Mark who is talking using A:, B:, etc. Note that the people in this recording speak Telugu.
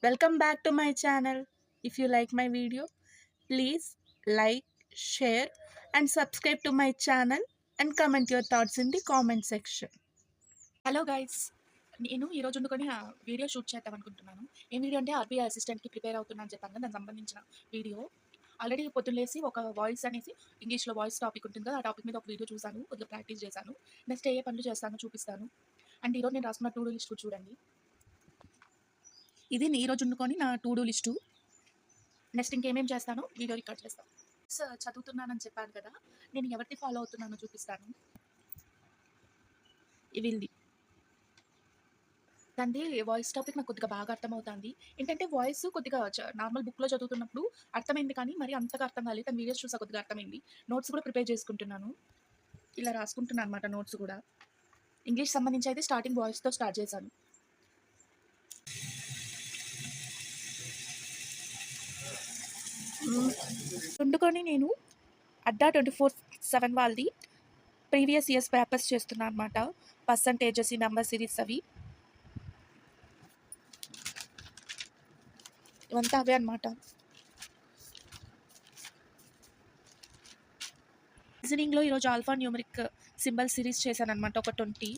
A: Welcome back to my channel. If you like my video, please like, share and subscribe to my channel and comment your thoughts in the comment section. Hello guys, నేను ఈరోజు వండుకొని వీడియో షూట్ చేద్దాం అనుకుంటున్నాను. ఏం వీడియో అంటే ఆర్బీఐ అసిస్టెంట్కి ప్రిపేర్ అవుతున్నా అని చెప్పాను కదా, దానికి సంబంధించిన వీడియో. ఆల్రెడీ పొద్దున్న లేసి ఒక వాయిస్ అనేసి ఇంగ్లీష్లో వాయిస్ టాపిక్ ఉంటుంది కదా, ఆ టాపిక్ మీద ఒక వీడియో చూసాను, కొద్దిగా ప్రాక్టీస్ చేశాను. నెక్స్ట్ ఏ పనులు చేస్తానో చూపిస్తాను. అండ్ ఈరోజు నేను రాసుకున్న టు డూ లిస్ట్ చూడండి. ఇది ఈరోజు వండుకొని నా టు డూ లిస్టు. నెక్స్ట్ ఇంకేమేం చేస్తానో వీడియో రికార్డ్ చేస్తాను. చదువుతున్నానని చెప్పాను కదా, నేను ఎవరిని ఫాలో అవుతున్నానో చూపిస్తాను. ఇవింది దాన్ని వాయిస్ టాపిక్ నాకు కొద్దిగా బాగా అర్థమవుతుంది. ఏంటంటే వాయిస్ కొద్దిగా నార్మల్ బుక్లో చదువుతున్నప్పుడు అర్థమైంది, కానీ మరి అంతగా అర్థం కాలేదు. దాని వీడియోస్ చూసా కొద్దిగా అర్థమైంది. నోట్స్ కూడా ప్రిపేర్ చేసుకుంటున్నాను, ఇలా రాసుకుంటున్నాను అనమాట. నోట్స్ కూడా ఇంగ్లీష్ సంబంధించి అయితే స్టార్టింగ్ వాయిస్తో స్టార్ట్ చేశాను. వండుకొని నేను అడ్డా 24/7 వాళ్ళది ప్రీవియస్ ఇయర్స్ పేపర్స్ చేస్తున్నాను అనమాట. పర్సంటేజెస్, ఈ నెంబర్ సిరీస్ అవి ఇవంతా అవే అనమాట. రీజనింగ్లో ఈరోజు ఆల్ఫా న్యూమరిక్ సింబల్ సిరీస్ చేశాను అనమాట, ఒక 20.